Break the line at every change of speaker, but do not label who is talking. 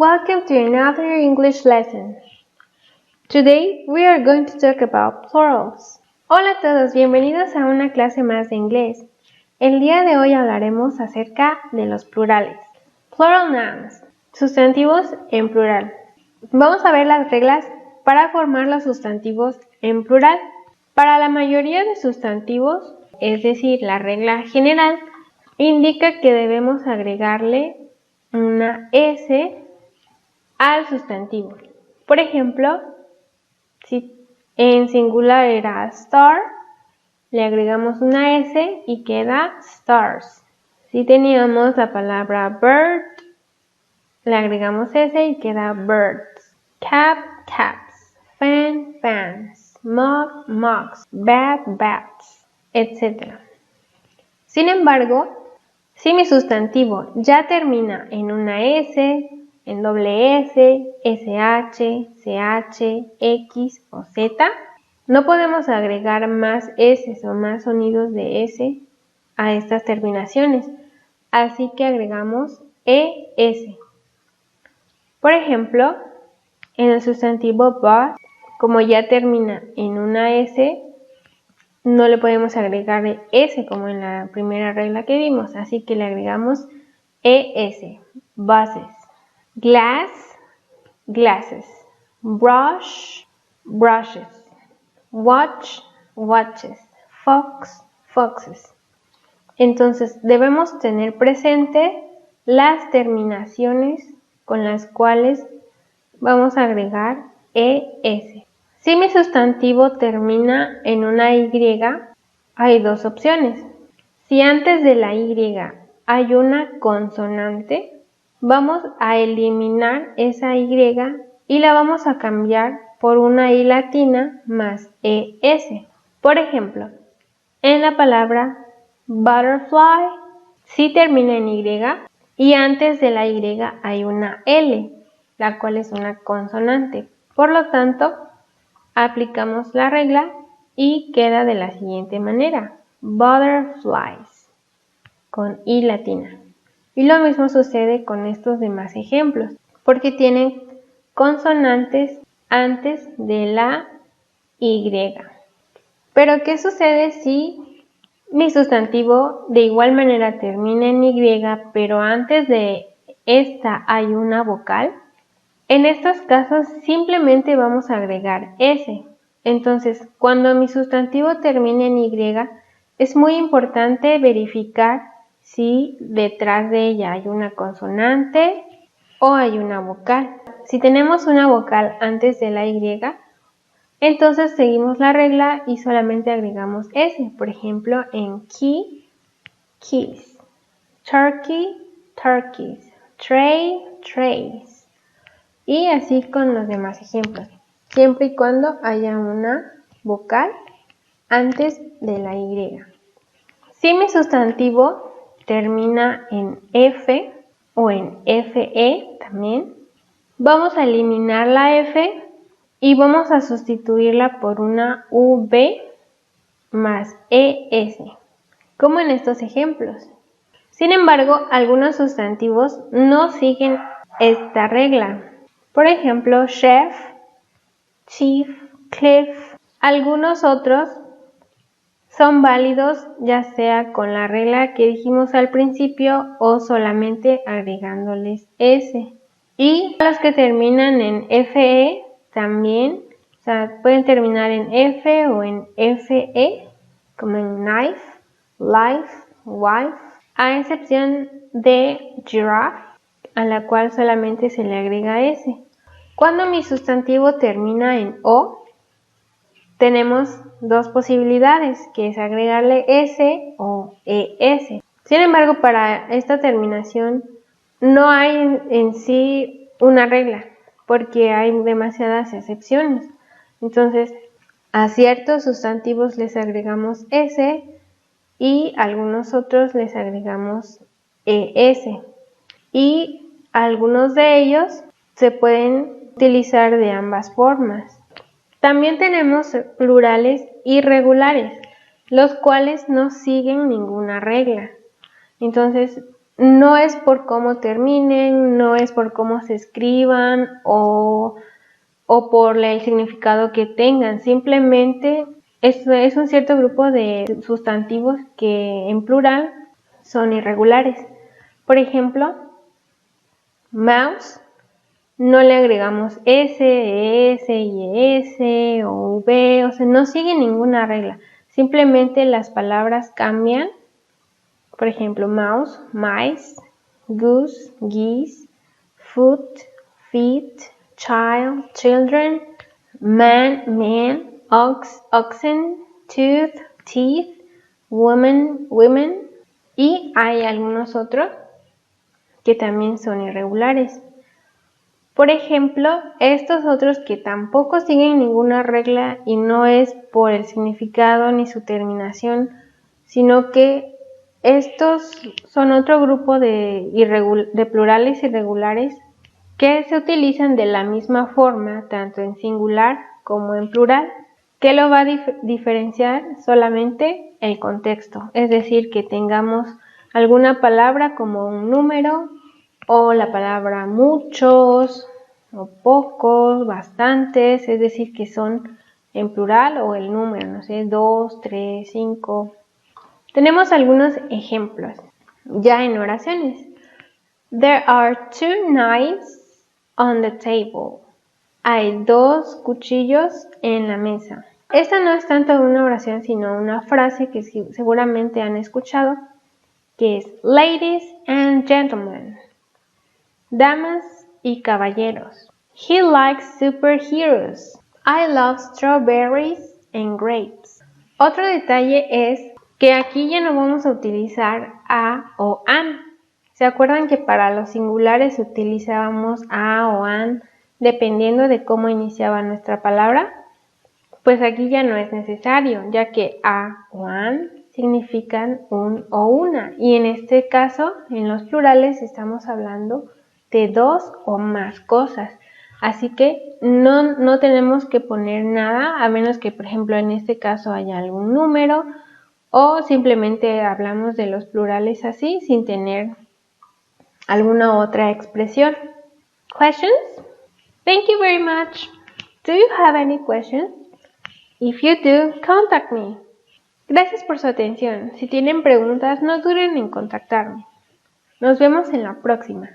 Welcome to another English lesson. Today we are going to talk about plurals. Hola a todos, bienvenidos a una clase más de inglés. El día de hoy hablaremos acerca de los plurales. Plural nouns, sustantivos en plural. Vamos a ver las reglas para formar los sustantivos en plural. Para la mayoría de sustantivos, es decir, la regla general, indica que debemos agregarle una S al sustantivo. Por ejemplo, si en singular era star, le agregamos una S y queda stars. Si teníamos la palabra bird, le agregamos S y queda birds. Cap, caps. Fan, fans. Mug, mugs. Bat, bats, etc. Sin embargo, si mi sustantivo ya termina en una S, en doble S, SH, CH, X o Z, no podemos agregar más S o más sonidos de S a estas terminaciones, así que agregamos ES. Por ejemplo, en el sustantivo bus, como ya termina en una S, no le podemos agregar S como en la primera regla que vimos, así que le agregamos ES, buses. Glass, glasses. Brush, brushes. Watch, watches. Fox, foxes. Entonces debemos tener presente las terminaciones con las cuales vamos a agregar ES. Si mi sustantivo termina en una Y, hay dos opciones. Si antes de la Y hay una consonante, vamos a eliminar esa Y y la vamos a cambiar por una I latina más ES. Por ejemplo, en la palabra butterfly, si termina en Y y antes de la Y hay una L, la cual es una consonante. Por lo tanto, aplicamos la regla y queda de la siguiente manera: butterflies, con I latina. Y lo mismo sucede con estos demás ejemplos, porque tienen consonantes antes de la Y. Pero ¿qué sucede si mi sustantivo de igual manera termina en Y, pero antes de esta hay una vocal? En estos casos simplemente vamos a agregar S. Entonces, cuando mi sustantivo termine en Y, es muy importante verificar si detrás de ella hay una consonante o hay una vocal. Si tenemos una vocal antes de la Y, entonces seguimos la regla y solamente agregamos S. Por ejemplo, en key, keys. Turkey, turkeys. Tray, trays. Y así con los demás ejemplos, siempre y cuando haya una vocal antes de la Y. Si mi sustantivo termina en F o en FE también, vamos a eliminar la F y vamos a sustituirla por una V más ES, como en estos ejemplos. Sin embargo, algunos sustantivos no siguen esta regla. Por ejemplo, chef, chief, cliff. Algunos otros son válidos ya sea con la regla que dijimos al principio o solamente agregándoles S. Y los que terminan en FE también, o sea, pueden terminar en F o en FE, como en knife, life, wife, a excepción de giraffe, a la cual solamente se le agrega S. Cuando mi sustantivo termina en O, tenemos dos posibilidades, que es agregarle S o ES. Sin embargo, para esta terminación no hay en sí una regla, porque hay demasiadas excepciones. Entonces, a ciertos sustantivos les agregamos S y a algunos otros les agregamos ES. Y algunos de ellos se pueden utilizar de ambas formas. También tenemos plurales irregulares, los cuales no siguen ninguna regla. Entonces, no es por cómo terminen, no es por cómo se escriban o por el significado que tengan, simplemente es un cierto grupo de sustantivos que en plural son irregulares. Por ejemplo, mouse, no le agregamos S, ES, IES o V, o sea, no sigue ninguna regla. Simplemente las palabras cambian. Por ejemplo, mouse, mice, goose, geese, foot, feet, child, children, man, man, ox, oxen, tooth, teeth, woman, women, y hay algunos otros que también son irregulares. Por ejemplo, estos otros que tampoco siguen ninguna regla y no es por el significado ni su terminación, sino que estos son otro grupo de plurales irregulares que se utilizan de la misma forma, tanto en singular como en plural, que lo va a diferenciar solamente el contexto, es decir, que tengamos alguna palabra como un número o la palabra muchos o pocos, bastantes, es decir, que son en plural o el número, no sé, 2, 3, 5. Tenemos algunos ejemplos ya en oraciones. There are 2 knives on the table. Hay 2 cuchillos en la mesa. Esta no es tanto una oración, sino una frase que seguramente han escuchado, que es Ladies and gentlemen, damas y caballeros. He likes superheroes. I love strawberries and grapes. Otro detalle es que aquí ya no vamos a utilizar a o an. ¿Se acuerdan que para los singulares utilizábamos a o an dependiendo de cómo iniciaba nuestra palabra? Pues aquí ya no es necesario, ya que a o an significan un o una. Y en este caso, en los plurales, estamos hablando de 2 o más cosas. Así que no tenemos que poner nada, a menos que, por ejemplo, en este caso haya algún número, o simplemente hablamos de los plurales así, sin tener alguna otra expresión. Questions? Thank you very much. Do you have any questions? If you do, contact me. Gracias por su atención. Si tienen preguntas, no duden en contactarme. Nos vemos en la próxima.